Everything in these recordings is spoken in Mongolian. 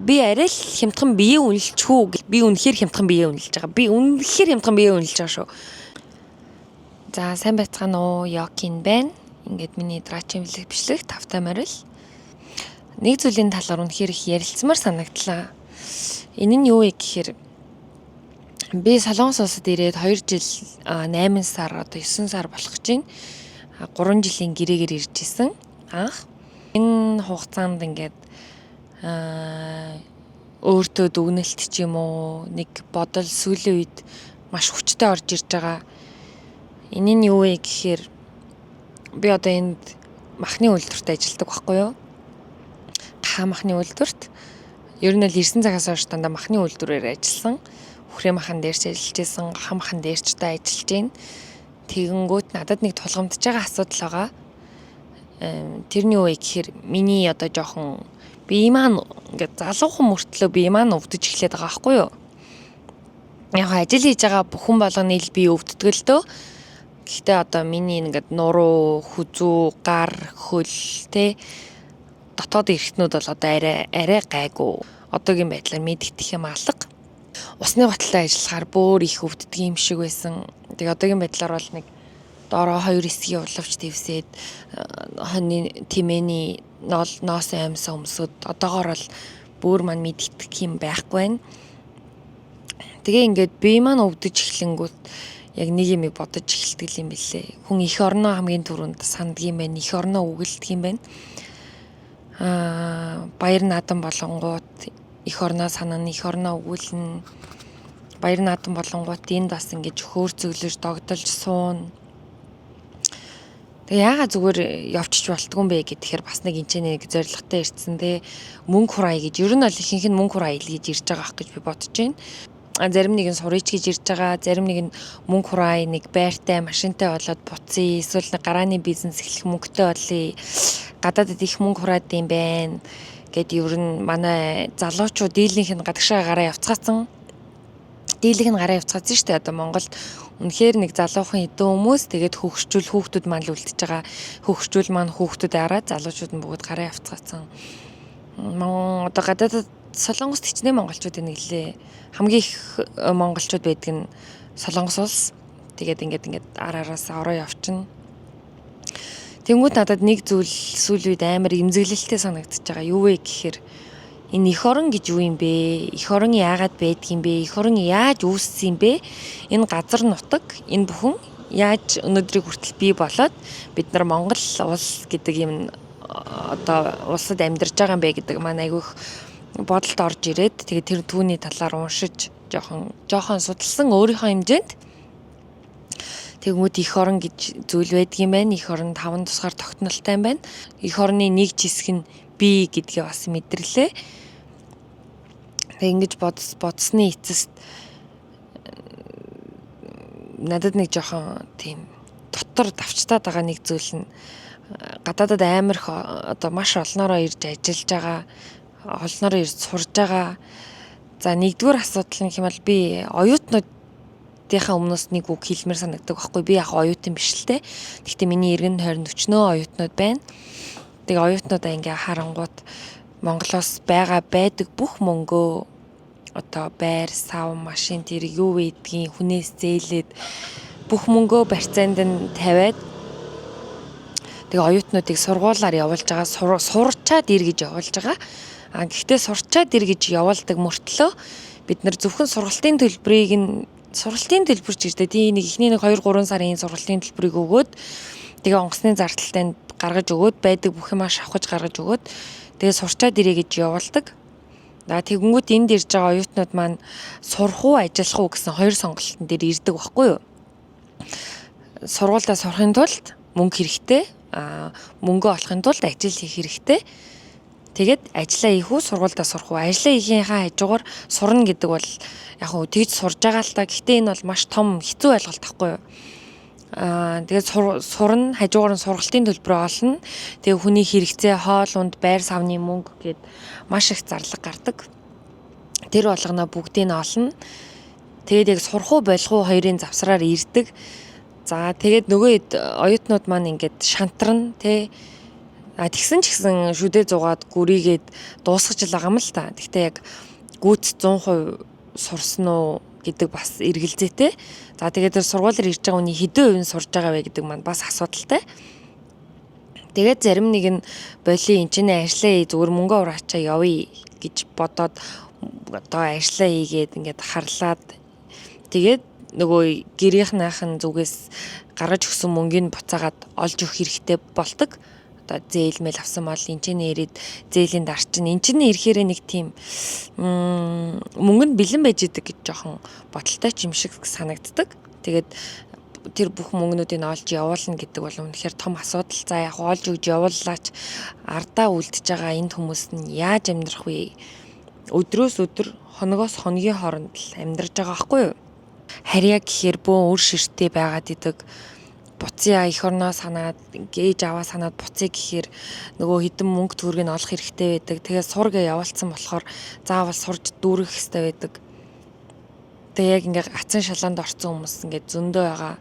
би арай л хямдхан бие үнэлчихүү. Би үнэхээр хямдхан бие үнэлж байгаа. Би үнэхээр хямдхан бие үнэлж байгаа шүү. За сайн байцгаана уу? Йокин байна. Ингээд миний драчийн бичлэг тавтай морил. Нэг зүйлийн талаар үнэхээр их ярилцмаар санагдлаа. Энэ нь юу вэ гэхээр би Солонгос улсад ирээд 2 жил 8 сар одоо 9 сар болох гэж байна. 3 жилийн гэрээгээр ирж исэн. Анх энэ хугацаанд ингээд өөртөө дүгнэлт ч юм уу нэг бодол сүүлийн үед маш хүчтэй орж ирж байгаа. Энэ нь юу вэ гэхээр би одоо энд махны үйлдвэрт ажилладаг байхгүй юу? Ха махны үйлдвэрт. Ер нь л ирсэн цагаас хойш дандаа махны үйлдвэрээр ажилласан. Хүрээ махан дээрч ажиллаж байсан, ха махан дээрч та ажиллаж байна. Тэгэнгүүт надад нэг тулгамдж байгаа асуудал байгаа. Тэрний юу вэ гэхээр миний одоо жоохон бие маань ингээд залуухан мөртлөө бие маань өвдөж эхлэх байгаа байхгүй юу? Яг ажил хийж байгаа бүхэн болгоны л бие өвддөг л дөө. Гэхдээ одоо миний ингээд нуруу, хүзүү, гар, хөл тэ дотоод эрхтнүүд бол одоо арай гайгүй. Одоогийн байдлаар мэддэх юм алга. Усны баталтай ажиллахаар бөөр их өвддөг юм шиг байсан. Тэгээ одоогийн байдлаар бол нэг доороо 2 эсгийн уловч твсээд хоньны тимээний ноос амьсаа өмсөд одоогоор бол бөөр маань мэддэх юм байхгүй байна. Тэгээ ингээд бие маань өвдөж эхлэнгүүт яг нэг юм бодож эхэлдэг юм билээ. Хүн эх орноо хамгийн түрүүнд санддаг юм байна. Эх орноо үгэлдэг юм байна. Баяр наадам болонгууд эх орноо санана, эх орноо өгүүлнэ. Баяр наадам болонгууд энд бас ингэж хөөр цөглөж догдолж суун. Тэгээ яагаад зүгээр явчих болтгүй юм бэ гэхээр бас нэг нэг зоригтой ирсэн те мөнгө хураа гэж ер нь бол ихэнх нь мөнгө хураа ил гэж ирж байгаа ах гэж би бодож байна. Зарим нэг нь сурыч гэж ирж байгаа, зарим нэг нь мөнгө хураа нэг байртай, машинтай болоод буцъя, эсвэл нэг гарааны бизнес эхлэх мөнгөтэй болъё. Гадаадд их мөнгө хураад юм байна гэд ер нь манай залуучууд дийлийнх нь гадагшаа гараа явцгаасан. Дийлийнх нь гараа явцгаасан шүү дээ. Одоо Монголд үнэхээр нэг залуухан хэдэн хүмүүс тэгээд хөгшчүүл хүүхдүүд маань л үлдчихэж байгаа. Хөгшчүүл маань хүүхдүүд араад залуучууд нь бүгд гараа явцгаасан. Одоо гадаадд Солонгост хичнээн монголчууд нэглээ. Хамгийн их монголчууд байдаг нь Солонгос улс. Тэгээд ингээд араараас ороо явчихна. Тэнгүүд надад нэг зүйл сүүлийн үед амар эмзэглэлтэй санагдчихж байгаа. Юу вэ гэхээр энэ эх орон гэж юу юм бэ? Эх орон яагаад байдаг юм бэ? Эх орон яаж үүссэн юм бэ? Энэ газар нутаг, энэ бүхэн яаж өнөөдрийг хүртэл бий болоод бид нар Монгол улс гэдэг юм одоо улсад амьдарч байгаа юм бэ гэдэг маань айгүйх бодолд орж ирээд тэгээд тэр түүний талаар уншиж жоохон судалсан өөрийнхөө хэмжээнд тэгмүүд эх орон гэж зүйл байдаг юм байна. Эх орон 5 тусгаар тогтнолтой юм байна. Эх орны нэг жисг нь бие гэдгээ бас мэдэрлээ. Тэг ингэж бодсны эцэст надад нэг жоохон тийм дотор давчтаад байгаа нэг зүйл нь гадаадад амар одоо маш олноороо ирж ажиллаж байгаа, олноороо ирж сурж байгаа. За нэгдүгээр асуудал нь хэмээл би оюутнуудынхаа өмнөөс нэг үг хэлмээр санагддаг байхгүй. Би яг оюутан биш л те. Гэхдээ миний эргэн тойронд өчнөө оюутнууд байна. Тэгээ оюутнуудаа ингээ харангуут Монголоос байдаг бүх мөнгөө одоо байр, сав, машин тэр юу байдгийг хүнээс зээлээд бүх мөнгөө барьцаанд нь тавиад тэгээ оюутнуудыг сургуулаар явуулж байгаа, сурчаад ир гэж явуулж байгаа. Гэхдээ сурчаад ир гэж явуулдаг мөртлөө бид нар зөвхөн сургалтын төлбөр ч ирдэ. Тийм нэг ихний 2-3 сарын сургалтын төлбөрийг өгөөд тэгээ онгоцны зардалтанд гаргаж өгөөд байдаг бүх юм шавхаж гаргаж өгөөд тэгээ сурчаад ирээ гэж явуулдаг. Тэгэнгүүт энд ирж байгаа оюутнууд маань сурах уу, ажиллах уу гэсэн 2 сонголтын дээр ирдэг байхгүй юу? Сургуультай сурахын тулд мөнгө хэрэгтэй, мөнгө олохын тулд ажил хийх хэрэгтэй. Тэгээд ажиллаа хийх үү, сургуультай сурах уу? Ажиллаа хийхийнхаа хажуугаар сурна гэдэг бол яг хөө тэгж сурж байгаа л та. Гэхдээ энэ бол маш том хэцүү ойлголт байхгүй юу? Тэгээд сурна, хажуугаар нь сургалтын төлбөрөө олно. Тэгээ хүний хэрэгцээ, хоол унд, байр савны мөнгө гээд маш их зарлага гардаг. Тэр болгоно бүгдийг нь олно. Тэгээд яг сурах уу, болох уу хоёрын завсраар ирдэг. За тэгээд нөгөө оюутнууд маань ингээд шантарна, тэ Тэгсэн ч гэсэн шүдээ зугаад гүрийгээд дуусгаж л байгаа юм л та. Гэхдээ яг гүйц 100% сурсан уу гэдэг бас эргэлзээтэй. За тэгээд тэр сургуулиар ирж байгаа хүний хэдэн хувийн сурж байгаа вэ гэдэг маань бас асуудалтай. Тэгээд зарим нэг нь боли эн чинь ажиллаа зүгээр мөнгө ураачаа явъя гэж бодоод одоо ажиллаа хийгээд ингээд харлаад тэгээд нөгөө гэрийнхнийхэн зүгээс гаргаж өгсөн мөнгөний буцаагаад олж өгөх хэрэгтэй болдог. Одоо зээл мэл авсан мал эн чинь ирээд зээлийн дарчин эн чинь ирэхээр нэг тийм мөнгө нь бэлэн байж идэг гэж жоохон бодолтой ч юм шиг санагддаг. Тэгээд тэр бүх мөнгнүүдийг олж явуулна гэдэг бол үнэхээр том асуудал. За яг олж өгж явууллаач ардаа үлдэж байгаа энд хүмүүс нь яаж амьдрах вэ? Өдрөөс өдөр, хоногоос хоногийн хооронд л амьдарч байгаа байхгүй юу? Харьяа гэхээр бөөн үр ширтээ байгаад идэг. Буцаа эх орноо санаад, гээж аваа санаад буцъя гэхээр нөгөө хідэн мөнгө төгрөгийг олох хэрэгтэй байдаг. Тэгээд сургээ явуулсан болохоор заавал сурж дүүрэх хэрэгтэй байдаг. Тэгээд яг ингээ ацсан шалаанд орсон хүмүүс ингээ зөндөө байгаа.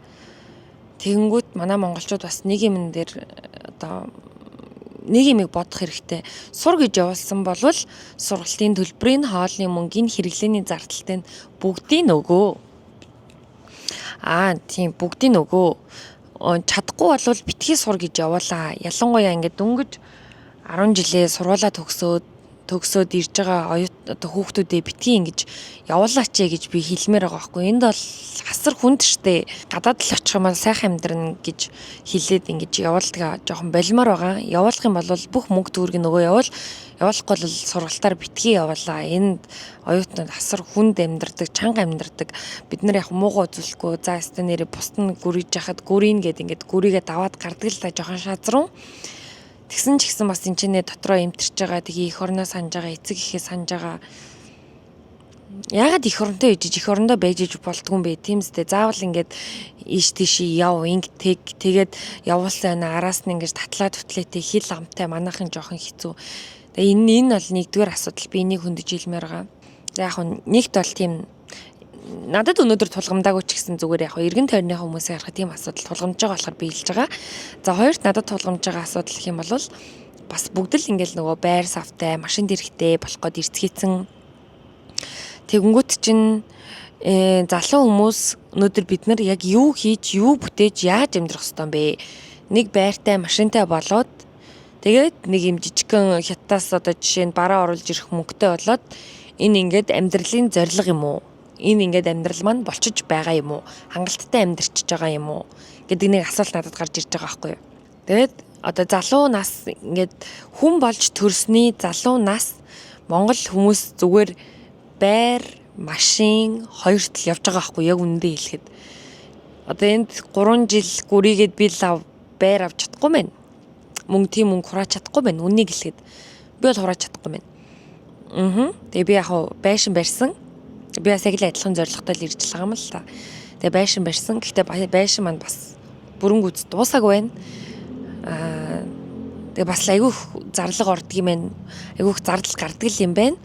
Тэгэнгүүт манай монголчууд бас нэг юм дээр одоо нэг юмыг бодох хэрэгтэй. Сур гэж явуулсан болвол сургалтын төлбөрийн хоолны мөнгөний хэрэглээний зардалтай нь бүгдийг нөгөө. Тийм бүгдийг нөгөө. Чадахгүй болвол битгий сур гэж явуулаа. Ялангуяа ингээд дөнгөж 10 жилээ сургуулаа төгсөөд ирж байгаа одоо хүүхдүүдээ битгий ингэж явуулаач гэж би хэлмээр байгаа байхгүй. Энд бол хасар хүнд штэ. Гадаад л очих юм бол сайхан амьдрна гэж хэлээд ингэж явуулдаг жоохон болимоор байгаа. Явуулах юм бол бүх мөнгө төгрөгийг нөгөө явуулахгүй бол сургалтаар битгий явуулаа. Энд оюутнууд хасар хүнд амьдардаг, чанга амьдардаг. Бид нар яг муугаа үзүүлэхгүй. За өстө нэрээ бусд нь гүрийж яхад гүрийн гэд ингэж гүрийгээ даваад гардаг л та жоохон шазруу. Тэгсэн ч гэсэн бас энэ ч нэ дотроо эмтэрч байгаа. Тэгээ эх орноо санаж байгаа, эцэг ихээ санаж байгаа. Яагаад эх оронтой иж эх орондоо байж иж болдгүй юм бэ? Тиймстэй заавал ингээд ийш тийш яв тэгээд явуулсан араас нь ингээд татлаа түтлээтэй хил амтай манайхын жоохон хэцүү. Тэгээ энэ бол нэгдүгээр асуудал. Би энийг хөндөж хэлмээр байгаа. За яг нэгт бол тийм надад өнөөдөр тулгамдаагүй ч гэсэн зүгээр яг эргэн тойрныхаа хүмүүсээ харахад тийм асуудал тулгамдж байгаа болохоор би хэлж байгаа. За хоёрт надад тулгамдж байгаа асуудал гэх юм бол бас бүгд л ингээл нөгөө байр савтай, машин дэрхтэй болох гээд эрсгэцэн. Тэгэнгүүт чинь залуу хүмүүс өнөөдөр бид нар яг юу хийж, юу бүтээж, яаж амьдрах ёстой юм бэ? Нэг байртай, машинтай болоод тэгээд нэг юм жижигхэн хятадаас одоо жишээ нь бараа оруулж ирэх мөнгөтэй болоод энэ ингээд амьдралын зорилго юм уу? Энэ ингээд амьдрал маань болчиж байгаа юм уу? Хангалттай амьдрчиж байгаа юм уу? Гэдэг нэг асуулт надад гарч ирж байгаа байхгүй юу? Тэгээд одоо залуу нас ингээд хүн болж төрсний залуу нас Монгол хүмүүс зүгээр байр, машин хоёрт л явж байгаа байхгүй яг үнэндээ хэлэхэд. Одоо энд 3 жил гүрийгээд би л байр авч чадахгүй байна. Мөнгө хураач чадахгүй байна. Үнийг хэлэхэд би бол хураач чадахгүй байна. Тэгээ би яг байшин барьсан. Би бас яг л адилхан зорилготой л ирж байгаа юм л та. Тэгээ байшин барьсан. Гэхдээ байшин маань бас бүрэн гүйц дуусаагүй байна. Тэгээ бас айгүй их зарлага ордог юм байна. Айгүй их зардал гардаг юм байна.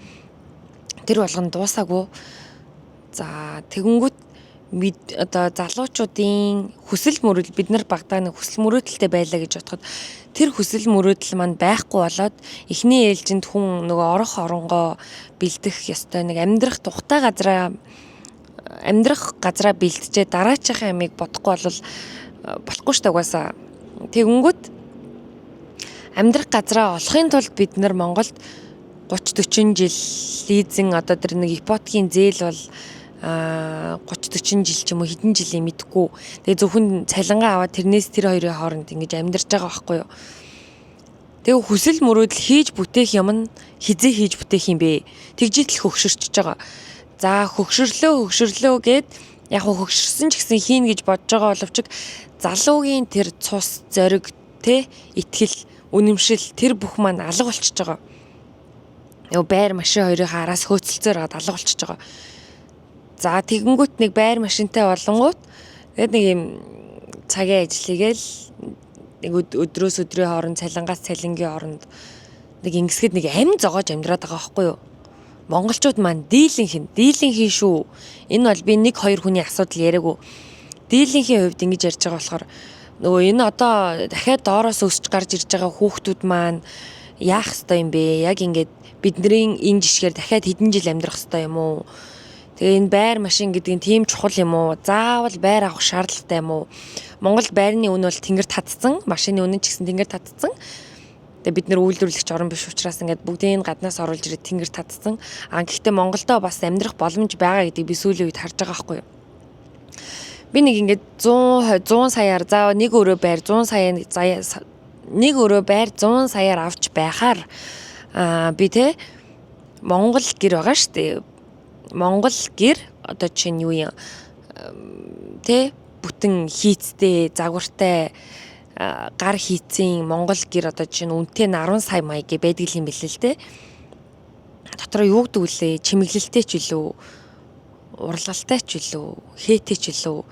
Тэр болгоно дуусаагүй. За тэгэнгүүт одоо залуучуудын хүсэл мөрөөдөл бид нар багтаа нэг хүсэл мөрөөдөлтэй байлаа гэж бодоход тэр хүсэл мөрөөдөл маань байхгүй болоод эхний ээлжинд хүн нөгөө орох оронгоо бэлдэх ёстой нэг амьдрах тухтай газраа бэлтжээ дараачихын амийг бодохгүй бол болохгүй шүү дээ угаасаа. Тэгэнгүүт амьдрах газраа олохын тулд бид нар Монголд 30-40 жил лизинг одоо тэр нэг ипотекийн зээл бол 30-40 жил ч юм уу хэдэн жилийн мэдгүй. Тэгээ зөвхөн цалингаа аваад тэрнээс тэр хоёрын хооронд ингэж амьдарч байгаа байхгүй юу. Тэгээ хүсэл мөрөөдөл хийж бүтээх юм нь хизээ хийж бүтээх юм бэ? Тэгжитэл хөгшөрч байгаа. За хөгшөрлөө гэд яг хөгшөрсөн ч гэсэн хийн гэж бодож байгаа боловч залуугийн тэр цус зориг итгэл үнэмшил тэр бүх маань алга болчихж байгаа. Яа байр машин хоёрын араас хөөцөлцөөр гад алга болчихж байгаа. За тэгэнгүүт нэг байр машинтай болонгууд тэгээд нэг юм цагийн ажил хийгээл нэг өдрөөс өдрийн хооронд цалингаас цалингийн хооронд нэг ингэсгэд нэг амь зогоож амьдраад байгаа байхгүй юу? Монголчууд маань дийлэнх шүү. Энэ бол би 1-2 хүний асуудал яриаггүй. Дийлэнхийн хувьд ингэж ярьж байгаа болохоор нөгөө энэ одоо дахиад доороос өсч гарч ирж байгаа хүүхдүүд маань яах ёстой юм бэ? Яг ингээд бидний энэ жишгээр дахиад хэдэн жил амьдрах ёстой юм уу? Тэгээ энэ байр машин гэдэг нь тийм чухал юм уу? Заавал байр авах шаардлагатай юм уу? Монголд байрны үн бол тэнгэр татцсан, машины үн нь ч гэсэн тэнгэр татцсан. Тэгээ бид нэр үйлдвэрлэгч орн биш учраас ингээд бүгдийг гаднаас оруулж ирээд тэнгэр татцсан. Гэхдээ Монголдо бас амьдрах боломж байгаа гэдгийг би сүүлийн үед харж байгаа байхгүй юу? Би нэг ингээд 100 саяар заавал нэг өрөө байр 100 саяар авч байхаар би те Монгол гэр байгаа шүү дээ. Монгол гэр одоо чинь юу юм те бүтэн хийцтэй загвартай гар хийцэн Монгол гэр одоо чинь үнэтэй нь 10 сая маяг байдаг юм билээ л те. Дотроо юу гэдэг үлээ чимэглэлтэй ч илүү урлагтай ч илүү хээтэй ч илүү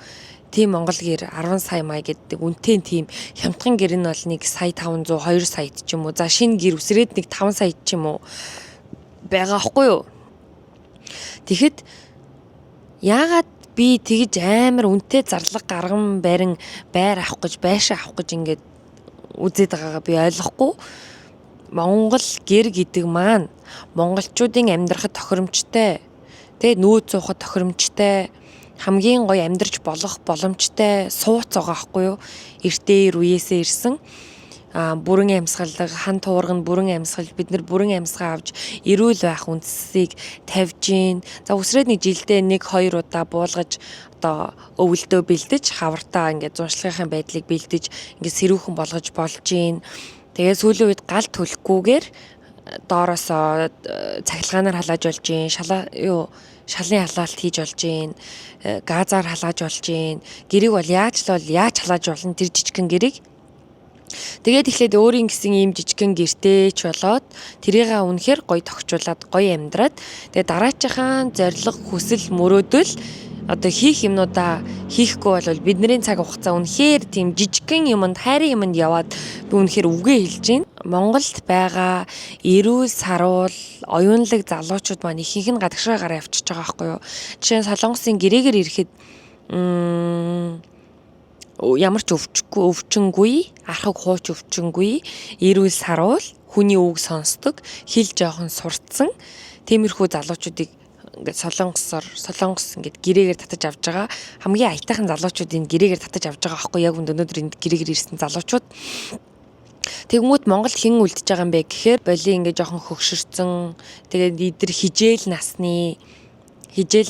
тийм Монгол гэр 10 сая маяг гэдэг үнэтэй тийм хямдхан гэр нь бол 1 сая 500 2 саяд ч юм уу. За шинэ гэр үсрээд нэг 5 саяд ч юм уу байгаа аахгүй юу? Тэгэхэд яагаад би тэгж амар үнэтэй зарлага гарган байр авах гэж байшаа авах гэж ингээд үзээд байгаагаа би ойлгохгүй. Монгол гэр гэдэг маань монголчуудын амьдрахад тохиромжтой, тэгээ нөөц суухад тохиромжтой, хамгийн гоё амьдарч болох боломжтой сууц байгаа аахгүй юу? Эртээр үеэсээ ирсэн бүрэн амьсгалдаг хан туурганд бүрэн амьсгалж бид нар бүрэн амьсгаа авч эрүүл байх үндсийг тавьж гин. За үсрээд нэг жилдээ 1-2 удаа буулгаж одоо өвөлдөө бэлдэж хавартаа ингээд зуншлагын байдлыг бэлдэж ингээд сэрүүхэн болгож болж гин. Тэгээ сүүлийн үед гал төлөхгүйгээр доороос цахилгаанаар халааж болж гин. Шалын халаалт хийж болж гин. Газаар халааж болж гин. Гэрийг бол яаж халааж болно тэр жижигхэн гэрийг. Тэгээд эхлээд өөрийн гэсэн ийм жижигхэн гэртээ ч болоод тэрийгээ үнэхээр гоё тогтчуулаад гоё амьдраад тэгээд дараачийн зориг хүсэл мөрөөдөл одоо хийх юмнуудаа хийхгүй бол бидний цаг хугацаа үнэхээр тийм жижигхэн юмд хайрын юмд яваад би үнэхээр үгээ хэлж байна. Монголд байгаа эрүүл саруул оюунлаг залуучууд маань ихэнх нь гадагшаа гараа явчихж байгаа байхгүй юу. Жишээ нь Солонгосын гэрээгээр ирэхэд ямар ч өвчнгүй, архаг хууч өвчнгүй, эрүүл саруул, хүний үг сонсдог, хэл жоохон сурцсан тиймэрхүү залуучуудыг ингээд солонгос ингээд гэрээгээр татаж авч байгаа. Хамгийн аятайхан залуучуудын гэрээгээр татаж авч байгаа аахгүй яг өнөөдөр энэ гэрээгээр ирсэн залуучууд. Тэгмүүд Монголд хэн үлдэж байгаа юм бэ гэхээр боли ингээд жоохон хөгшөрцөн, тэгээд идэр хижээл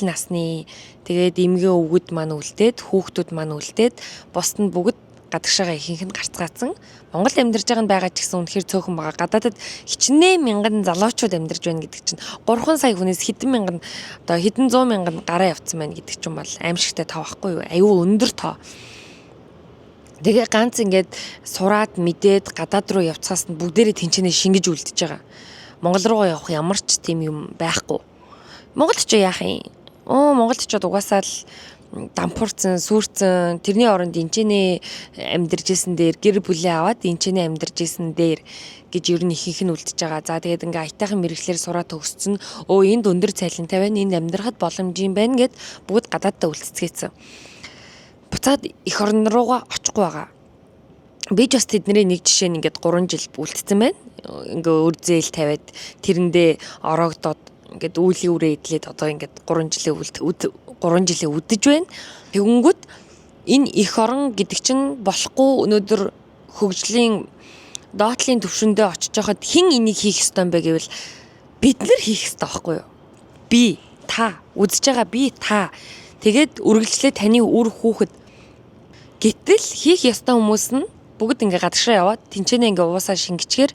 насны тэгээд эмгэн өвгөд маань үлдээд, хүүхдүүд маань үлдээд, бусд нь бүгд гадагшаага ихэнх нь гарцгаацсан. Монголд амьдарч байгаа нь байгаа ч гэсэн үнэхээр цөөхөн байгаа. Гадаадад хичнээн мянган залуучууд амьдарч байна гэдэг чинь 3 сая хүнээс хэдэн 100 мянган гараа явцсан байна гэдэг чинь бол аимшигтай тоо байхгүй юу? Аюу өндөр тоо. Тэгээ ганц ингээд сураад мэдээд гадаад руу явцгаас нь бүгдээрээ тэнцэнэ шингэж үлдэж байгаа. Монгол руу явах ямар ч тийм юм байхгүй. Монголд ч яах юм? Монголчууд угаасаа л дампуурсан, сүрцэн, тэрний оронд энчэнэ амьдарч исэн дээр гэр бүлээ аваад энчэнэ амьдарч исэн дээр гэж ер нь ихэнх нь үлдэж байгаа. За тэгээд ингээ аятайхан мэрэгчлэр сураад төгссөн. Энд өндөр цалинтай байна, энд амьдрахад боломж юм байна гэд бүгд гадааддаа үлдцгээсэн. Буцаад эх орн руугаа очихгүй байгаа. Би ч бас тэдний нэг жишээ нь ингээд 3 жил үлдсэн байна. Ингээ өр зээл тавиад тэрэндээ ороогдоод ингээд үүлийн үрээ идлээд одоо ингээд 3 жилээ үдэж байна. Тэгэнгүүт энэ эх орон гэдэг чинь болохгүй өнөөдөр хөгжлийн доотлын түвшиндээ очиж байхад хэн энийг хийх ёстой юм бэ гэвэл бид нар хийх ёстой байхгүй юу? Би, та, үдэж байгаа би, та. Тэгээд үргэлжлээ таны үр хүүхэд. Гэтэл хийх ёстой хүмүүс нь бүгд ингээ гадагшаа яваад тэнцэнэ ингээ уусаа шингэчгээр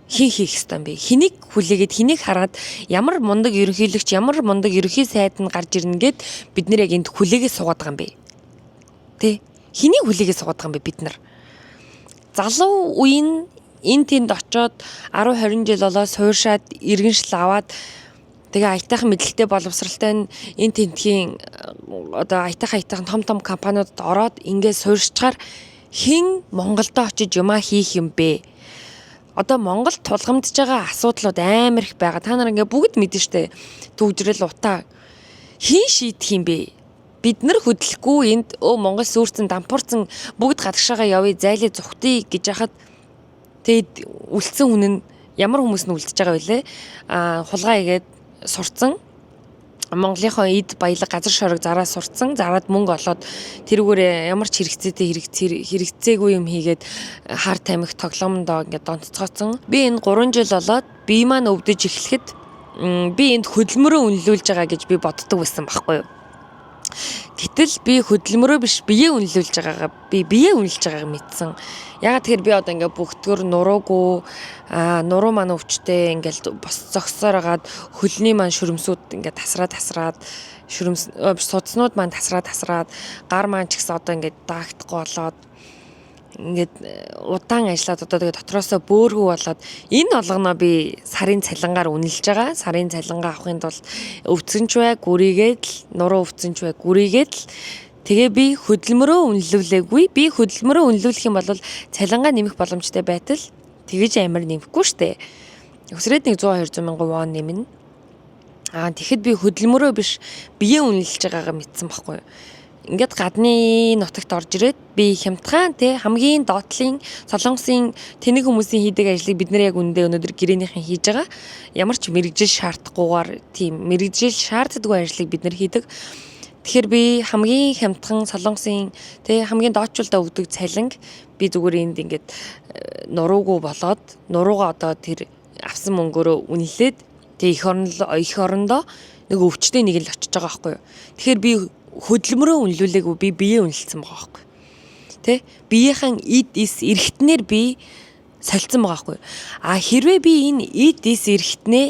хин хийх ёстой юм бэ? Хэнийг хүлээгээд хэнийг хараад ямар мундаг ерөнхийлөгч, ямар мундаг ерөнхий сайд нь гарч ирнэ гэд бид нэр яг энд хүлээгээд суугаад байгаа юм бэ? Тэ? Хэнийг хүлээгээд суугаад байгаа юм бэ бид нар? Залуу үеийн энэ тэнд очоод 10 20 жил болоо сууршаад иргэншил аваад тэгээ аятайхан мэдлэгтэй боловсралтай энэ тентхийн одоо аятайхан том компаниудад ороод ингээд сууршчаар хэн Монголдо очиж юмаа хийх юм бэ? Одоо Монголд тулгамдж байгаа асуудлууд амар их байгаа. Та нар ингээ бүгд мэдэн штэ. Төвжрэл утаа хэн шийдэх юм бэ? бид нар хөдлөхгүй энд Монгол сүрцэн дампуурцэн бүгд гадагшаага явъя зайлаа зүхтий гэж яхад тэгэд үлдсэн хүн нь ямар хүмүүс нь үлдчихэж байгаа вэ? Хулгай игээд сурцсан Монголынхоо эд баялаг газар шорог зараа сурцсан зараад мөнгө олоод тэрүүгээр ямар ч хэрэгцээгүй юм хийгээд хар тамхи тоглоомдоо ингээд донцгооцсон. Би энэ 3 жил болоод бие маань өвдөж эхлэхэд би энд хөдөлмөрөө үнэлүүлж байгаа гэж би боддог байсан байхгүй юу? Гэтэл би хөдөлмөрөө биш биеэ үнэлүүлж байгаагаа биеэ үнэлж байгааг мэдсэн. Ягаад тэгэхээр би одоо ингээ бүгдгөр нуруугүй нуруу маань өвчтэй ингээл бос зогсоороод хөлний маань шүрмсүүд ингээ тасраад судснууд маань тасраад гар маань ч гэсэн одоо ингээ даагдахгүй болоод ингээд удаан ажиллаад одоо тэгээ дотроосоо бөөрхүү болоод энэ олгоноо би сарын цалингаар үнэлж байгаа. Сарын цалингаа авахын тулд өвцөн ч бай, гүрийгээд л нуруу өвцөн ч бай, гүрийгээд л тэгээ би хөдөлмөрөө үнэлүүлээгүй. Би хөдөлмөрөө үнэлүүлэх юм бол цалингаа нэмэх боломжтой байтал тэгэж амар нэмэхгүй штэ. Өсрээд нэг 100 200 мянган вон нэмнэ. Тэгэхэд би хөдөлмөрөө биш биеэ үнэлж байгаагаа мэдсэн байхгүй юу? Ингээд гадны нутагт орж ирээд би хямдхан хамгийн доотлын солонгосын тэнэг хүмүүсийн хийдэг ажлыг бид нэр яг үндэ өнөөдөр гэрээнийхэн хийж байгаа. Ямар ч мэрэгжил шаардахгүйгээр тийм мэрэгжил шаарддаггүй ажлыг бид нэр хийдэг. Тэгэхээр би хамгийн хямдхан солонгосын хамгийн доочлолдоо өгдөг цалинг би зүгээр энд ингээд нуруугүй болоод нуруугаа одоо тэр авсан мөнгөөрөө үнэлээд их орондоо нэг өвчтэй нэг л очиж байгаа байхгүй юу. Тэгэхээр би хөдөлмөрөө үнэлүүлээгүй би биеэ үнэлсэн байгаа байхгүй. Биеийнхэн эд эс эргэтнээр би солилцсон байгаа байхгүй. Хэрвээ би энэ эд эс эргэтнээ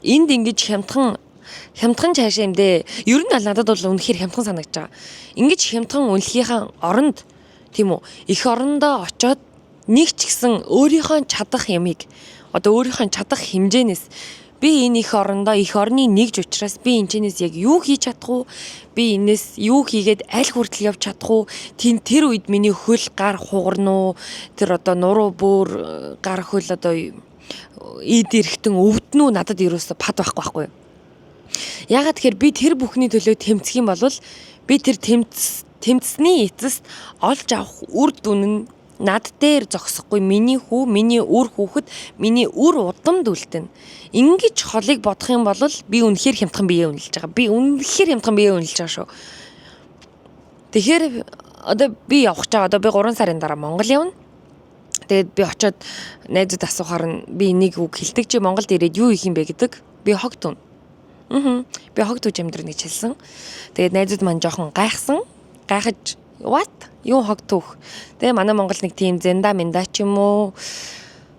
энд ингэж хямдхан цаашаа юмдээ ер нь надад бол үнэхээр хямдхан санагдаж байгаа. Ингэж хямдхан үнэлхийнхаа оронд тийм үү их орондоо очоод нэг ч гэсэн өөрийнхөө чадах ямыг одоо өөрийнхөө чадах хэмжээнээс би энэ их орны нэгж учраас би энэчнээс яг юу хийж чадах уу? Би энэс юу хийгээд аль хүртэл явж чадах уу? Тэр үед миний хөл гар хугарна уу? Тэр одоо нуруу бүр гар хөл одоо эд эрэхтэн өвдөн үү надад ерөөсө пад байхгүй юу? Ягаад тэгэхээр би тэр бүхний төлөө тэмцэх юм бол би тэр тэмцсний эцэст олж авах үр дүн нь над дээр зогсохгүй миний үр хүүхэд миний үр удамд үлдэнэ. Ингэж холыг бодох юм бол би үнэхээр хямдхан биеэ үнэлж байгаа. Би үнэхээр хямдхан биеэ үнэлж байгаа шүү. Тэгэхээр одоо би явах чаа одоо би 3 сарын дараа Монгол явна. Тэгээд би очиод найзууд асуухаар нь би нэг үг хэлдэг чи Монголд ирээд юу хийх юм бэ гэдэг. Би хогтун. Би хогтууж амьдрах гэж хэлсэн. Тэгээд найзууд маань жоохон гайхсан. Гайхаж what? Юу хогтуух. Тэгээ манай Монгол нэг тийм зэнда минда ч юм уу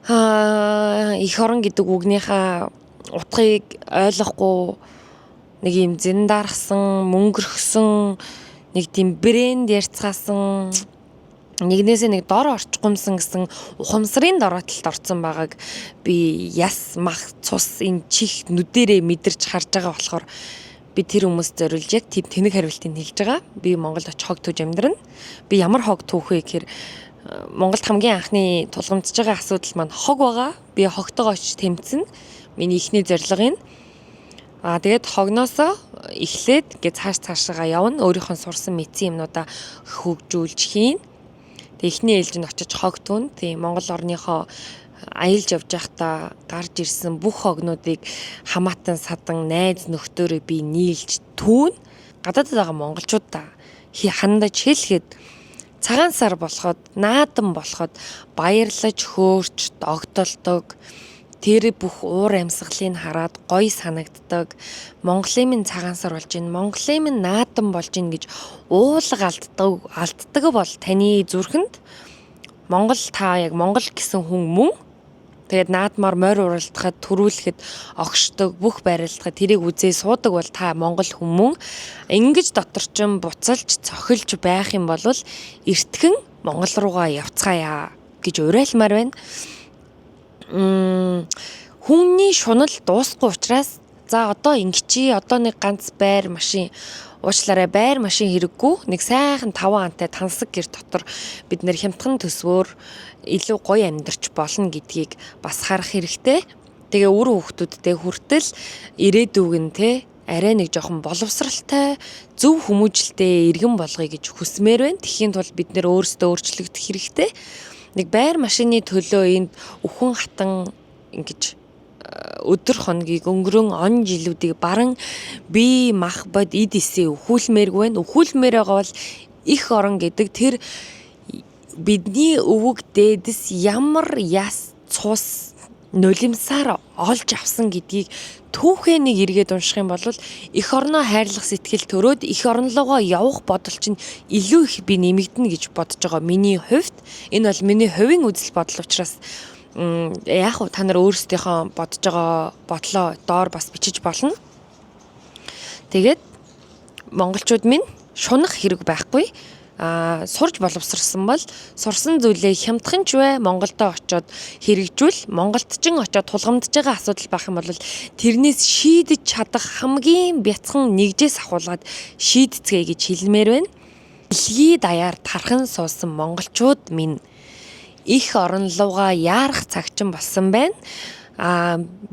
их орон гэдэг үгнийхээ утгыг ойлгохгүй нэг юм зэндарсан, мөнгөрхсөн нэг тийм брэнд ярьцгаасан нэгнээсээ нэг дор орчгомсон гэсэн ухамсарын дороотолд орсон байгааг би яс мах цус энэ чих нүдэрээ мэдэрч харж байгаа болохоор би тэр хүмүүст зориулж яг тийм тэнэг хариултыг хэлж байгаа. Би Монголд очих хог түүж амьдрна. Би ямар хог түүх вэ гэхээр Монголд хамгийн анхны тулгамдж байгаа асуудал маань хог байгаа. Би хогтойгоо очиж тэмцэнэ. Миний ихний зорилго энэ. Тэгээд хогноосоо эхлээд ингээд цаашаагаа явна. Өөрийнхөө сурсан мэдсэн юмнуудаа хөгжүүлж хийн. Тэгээд эхний ээлжинд очиж хог түн. Тийм Монгол орныхоо аялж явж байхдаа гарч ирсэн бүх хогнуудыг хамаатан садан найз нөхдөөрөө би нийлж түүн гадаадд байгаа монголчуудаа хандаж хэлэхэд цагаан сар болоход наадам болоход баярлаж хөөрч догдолдог тэр бүх уур амьсгалыг хараад гоё санагддаг. Монголын минь цагаан сар болж гин, Монголын минь наадам болж гин гэж уулга алддаг бол таны зүрхэнд Монгол та яг Монгол гэсэн хүн мөн. Тэгээд наадмаар морь уралдахад төрүүлэхэд огшдог бүх барилдахад тэрийг үзээ суудаг бол та Монгол хүмүүс ингэж доторчин буцалж цохилж байх юм бол эртхэн Монгол руугаа явцгаая гэж уриалмаар байна. Хүнний шунал дуусахгүй учраас за одоо ингэчи одоо нэг ганц байр машин уучлаарай байр машин хэрэггүй нэг сайхан 5 антай тансаг гэр дотор бид нэр хямдхан төсвөөр илүү гоё амьдарч болно гэдгийг бас харах хэрэгтэй. Тэгээ үр хүүхдүүдтэй хүртэл ирээдүг нь арай нэг жоохон боловсралтай, зөв хүмүүжлтэй иргэн болгоё гэж хүсмээр байна. Тэхийн тулд бид нэр өөрсдөө өөрчлөгдөх хэрэгтэй. Нэг байр машины төлөө энд үхэн хатан ингэж өдөр хоногийг өнгөрөн он жилүүдийг баран бие мах бод эд эсээ өхүүлмээргүй байна. Өхүүлмээр байгаа бол их орон гэдэг тэр бидний өвөг дээдэс ямар яс цус нулимсаар олж авсан гэдгийг түүхээ нэг эргээд унших юм бол эх орноо хайрлах сэтгэл төрөөд эх орнолоогоо явах бодол чинь илүү их би нэмэгдэнэ гэж бодож байгаа. Миний хувьд энэ бол миний хувийн үзэл бодол учраас яг та нар өөрсдийнхөө бодож байгаа бодлоо доор бас бичиж болно. Тэгээд монголчууд минь шунах хэрэг байхгүй. Сурж боловсрсан бол сурсан зүйлээ хямдхан ч бай Монголдо очоод хэрэгжүүл Монголд ч очоод тулгамдж байгаа асуудал байх юм бол тэрнээс шийдэж чадах хамгийн бяцхан нэгжээс ахуулаад шийдцгээе гэж хэлмээр байна. Дэлхий даяар тархан суусан монголчууд минь их орон руугаа яарах цагчин болсон байна.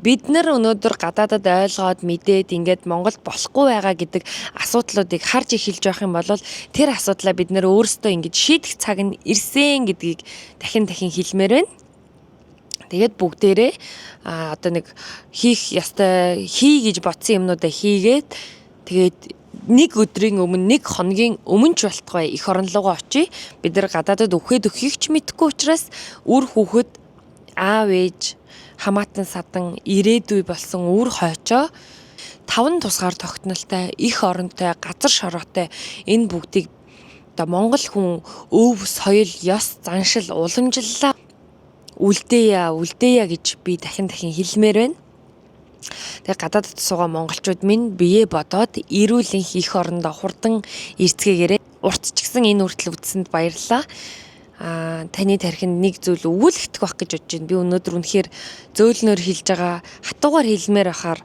Бид нар өнөөдөр гадаадад ойлгоод мэдээд ингээд Монголд болохгүй байгаа гэдэг асуудлуудыг харж эхэлж байх юм бол тэр асуудлаа бид нэр өөрсдөө ингэж шийдэх цаг нь ирсэн гэдгийг дахин хэлмээр байна. Тэгээд бүгдээрээ одоо нэг хийх ёстой гэж бодсон юмнуудаа хийгээд тэгээд нэг өдрийн өмнө нэг хоногийн өмнө ч болтугай их орон руугаа очие. Бид нар гадаадад өгөхийг ч мэдэхгүй учраас үр хүүхэд аав ээж хамаатан садан ирээдүй болсон үр хойчоо 5 тусгаар тогтнолтой их оронтой газар шороотой энэ бүгдийг одоо монгол хүн өв соёл ёс заншил уламжлалаа үлдээе гэж би дахин хэлмээр байна. Тэгээ гадаадд суугаа монголчууд минь бие бодоод эрүүлэнх их орондоо хурдан ирцгээгээрээ урт ч гэсэн энэ хүртэл үтсэнд баярлалаа. Таны тархинд нэг зүйл өгүүлэгдэх байх гэж бодож байна. Би өнөөдөр үнэхээр зөөлнөөр хэлж байгаа хатуугаар хэлмээр байхаар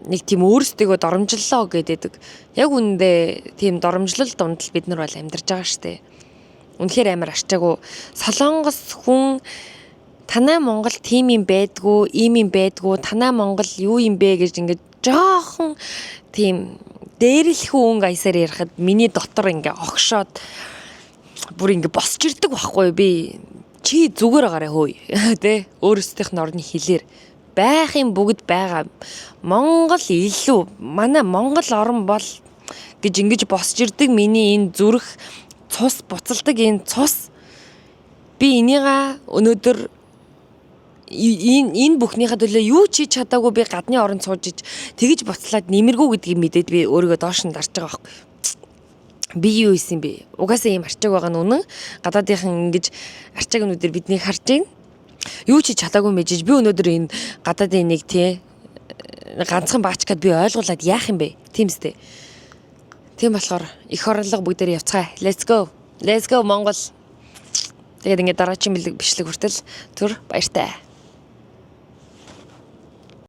нэг тийм өөрсдөө доромжллоо гэдэг. Яг үүндээ тийм доромжлол дунд л бид нар бол амьдарч байгаа штэ. Үнэхээр амар арчаагүй. Солонгос хүн танай Монгол тийм юм байдгүй, ийм юм байдгүй, танай Монгол юу юм бэ гэж ингээд жоохон тийм дээрлэхүүн аясаар ярихад миний дотор ингээ огшоод бүр ингэ босч ирдэг байхгүй би чи зүгээр гараа хөөе тэ өөрсдийнх нь орны хэлээр байх юм бүгд байгаа Монгол илүү манай Монгол орн бол гэж ингэж босч ирдэг миний энэ зүрх цус буцалдаг энэ цус би энийга өнөөдөр энэ бүхнийхээ төлөө юу ч хийж чадаагүй би гадны орнд сууж тэгж буцлаад нэмэргүй гэдгийг мэдээд би өөрийгөө доош нь дарж байгаа байхгүй. Би юу исэн бэ? Угаасаа ийм арчааг байгаа нь үнэн. Гадаадынхан ингэж арчаагнуудаар биднийг харж байна. Юу ч чадаагүй мэжиж би өнөөдөр энэ гадаадын нэг ганцхан баачкад би ойлгуулад яах юм бэ? Тиймстэй. Тийм болохоор их орлого бүгдээр явцгаая. Let's go. Let's go Монгол. Тэгээд ингэ дараачийн бичлэг хүртэл түр баяртай.